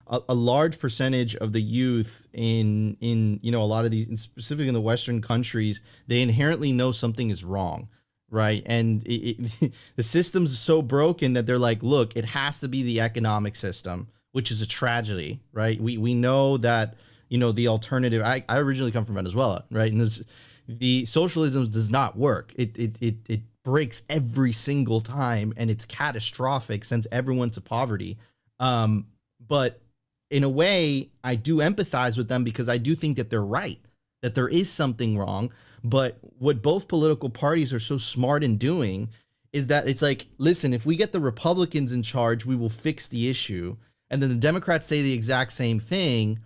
a large percentage of the youth in a lot of these, and specifically in the Western countries, they inherently know something is wrong, right? And the system's so broken that they're like, look, it has to be the economic system, which is a tragedy, right? We know that the alternative. I originally come from Venezuela, right? And the socialism does not work. It breaks every single time, and it's catastrophic, sends everyone to poverty. But in a way, I do empathize with them because I do think that they're right, that there is something wrong. But what both political parties are so smart in doing is that it's like, listen, if we get the Republicans in charge, we will fix the issue. And then the Democrats say the exact same thing.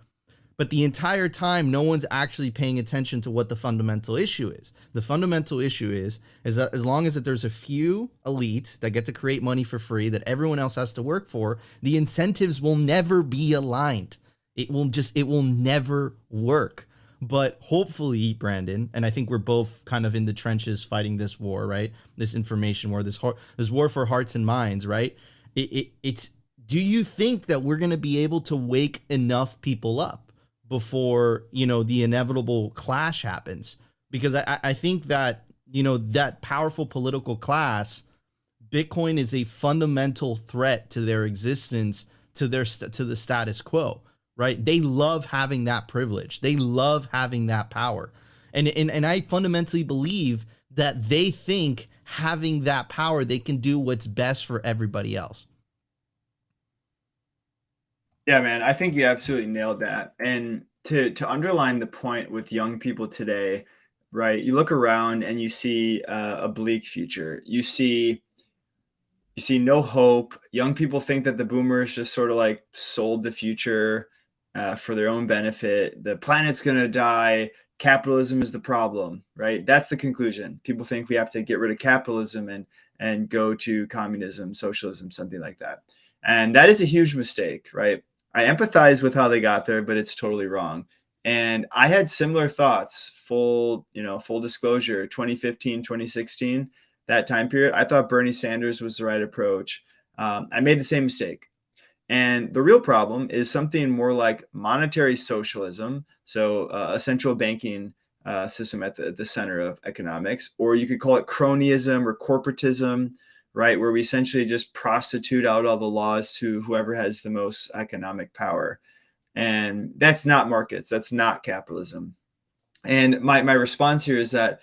But the entire time, no one's actually paying attention to what the fundamental issue is. The fundamental issue is that as long as that there's a few elite that get to create money for free that everyone else has to work for, the incentives will never be aligned. It will never work. But hopefully, Brandon, and I think we're both kind of in the trenches fighting this war, right? This information war, this war for hearts and minds, right? It's do you think that we're going to be able to wake enough people up before the inevitable clash happens? Because I think that that powerful political class, Bitcoin is a fundamental threat to their existence, to the status quo, right? They love having that privilege, they love having that power, and I fundamentally believe that they think having that power they can do what's best for everybody else. Yeah, man, I think you absolutely nailed that. And to underline the point with young people today, right? You look around and you see a bleak future. You see no hope. Young people think that the boomers just sort of like sold the future for their own benefit. The planet's going to die. Capitalism is the problem, right? That's the conclusion. People think we have to get rid of capitalism and go to communism, socialism, something like that. And that is a huge mistake, right? I empathize with how they got there, but it's totally wrong. And I had similar thoughts, full disclosure, 2015, 2016, that time period. I thought Bernie Sanders was the right approach. I made the same mistake. And the real problem is something more like monetary socialism, so a central banking system at the center of economics, or you could call it cronyism or corporatism, right? Where we essentially just prostitute out all the laws to whoever has the most economic power. And that's not markets, that's not capitalism. And my response here is that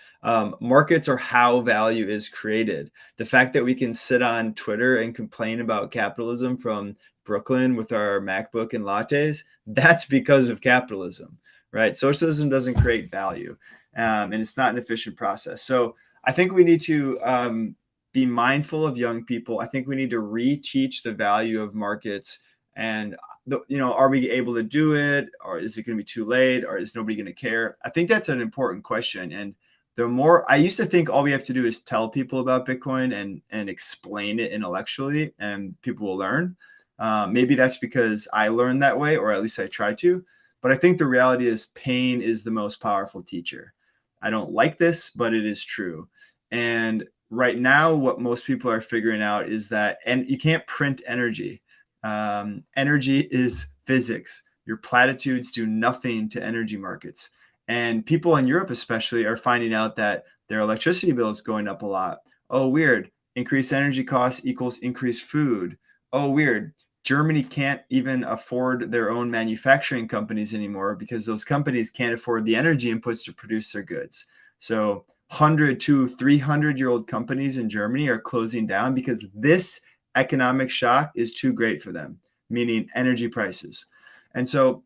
markets are how value is created. The fact that we can sit on Twitter and complain about capitalism from Brooklyn with our MacBook and lattes, that's because of capitalism, right? Socialism doesn't create value, and it's not an efficient process. So I think we need to be mindful of young people. I think we need to reteach the value of markets. And are we able to do it, or is it going to be too late, or is nobody going to care? I think that's an important question. And the more I used to think all we have to do is tell people about Bitcoin and explain it intellectually, and people will learn. Maybe that's because I learned that way, or at least I try to. But I think the reality is pain is the most powerful teacher. I don't like this, but it is true. And right now, what most people are figuring out is that, and you can't print energy. Energy is physics. Your platitudes do nothing to energy markets. And people in Europe especially are finding out that their electricity bill is going up a lot. Oh, weird. Increased energy costs equals increased food. Oh, weird. Germany can't even afford their own manufacturing companies anymore because those companies can't afford the energy inputs to produce their goods. So 100 to 300-year-old companies in Germany are closing down because this economic shock is too great for them, meaning energy prices. And so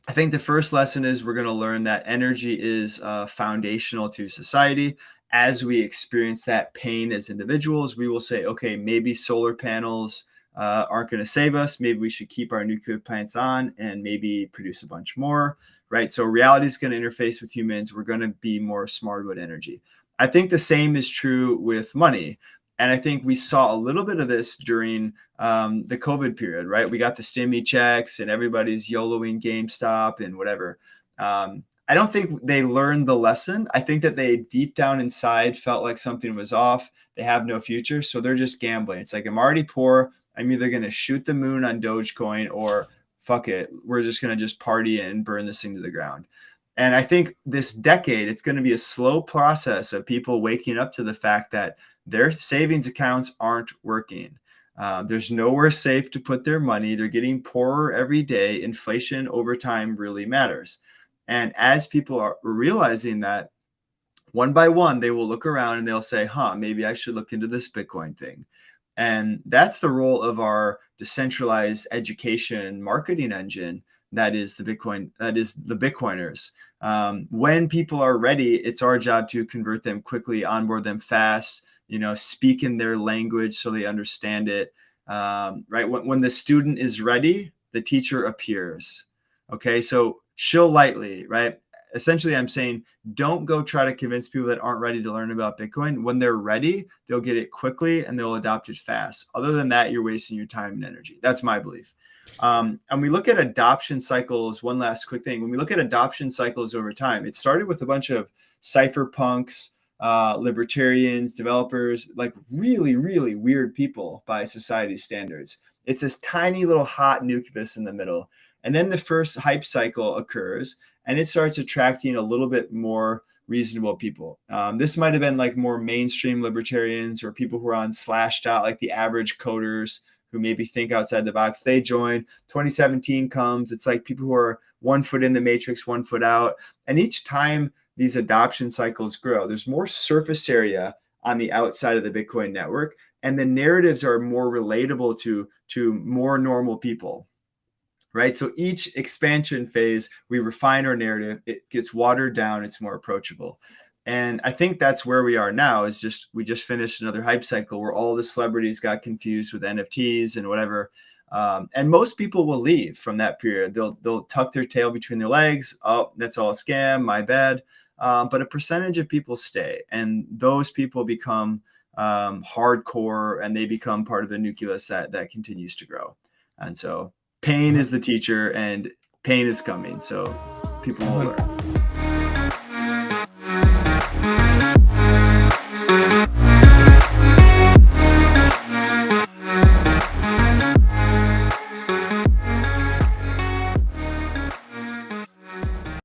I think the first lesson is we're going to learn that energy is foundational to society. As we experience that pain as individuals, we will say, okay, maybe solar panels aren't going to save us. Maybe we should keep our nuclear plants on and maybe produce a bunch more, right? So reality is going to interface with humans. We're going to be more smart about energy. I think the same is true with money. And I think we saw a little bit of this during the COVID period, right? We got the stimmy checks and everybody's YOLOing GameStop and whatever. I don't think they learned the lesson. I think that they deep down inside felt like something was off. They have no future. So they're just gambling. It's like, I'm already poor. I'm either going to shoot the moon on Dogecoin or fuck it, we're just going to just party and burn this thing to the ground. And I think this decade, it's going to be a slow process of people waking up to the fact that their savings accounts aren't working. There's nowhere safe to put their money. They're getting poorer every day. Inflation over time really matters. And as people are realizing that, one by one, they will look around and they'll say, maybe I should look into this Bitcoin thing. And that's the role of our decentralized education marketing engine. That is the Bitcoiners. When people are ready, it's our job to convert them quickly, onboard them fast, speak in their language so they understand it. Right. When the student is ready, the teacher appears. Okay. So shill lightly, right? Essentially, I'm saying don't go try to convince people that aren't ready to learn about Bitcoin. When they're ready, they'll get it quickly and they'll adopt it fast. Other than that, you're wasting your time and energy. That's my belief. And we look at adoption cycles. One last quick thing. When we look at adoption cycles over time, it started with a bunch of cypherpunks, libertarians, developers, like really, really weird people by society's standards. It's this tiny little hot nucleus in the middle. And then the first hype cycle occurs and it starts attracting a little bit more reasonable people. This might have been like more mainstream libertarians or people who are on Slashdot, like the average coders who maybe think outside the box. They join. 2017 comes. It's like people who are 1 foot in the matrix, 1 foot out. And each time these adoption cycles grow, there's more surface area on the outside of the Bitcoin network. And the narratives are more relatable to more normal people. Right. So each expansion phase, we refine our narrative. It gets watered down. It's more approachable. And I think that's where we are now is we just finished another hype cycle where all the celebrities got confused with NFTs and whatever. And most people will leave from that period. They'll tuck their tail between their legs. Oh, that's all a scam. My bad. But a percentage of people stay, and those people become hardcore, and they become part of the nucleus that continues to grow. And so pain is the teacher, and pain is coming. So people will learn.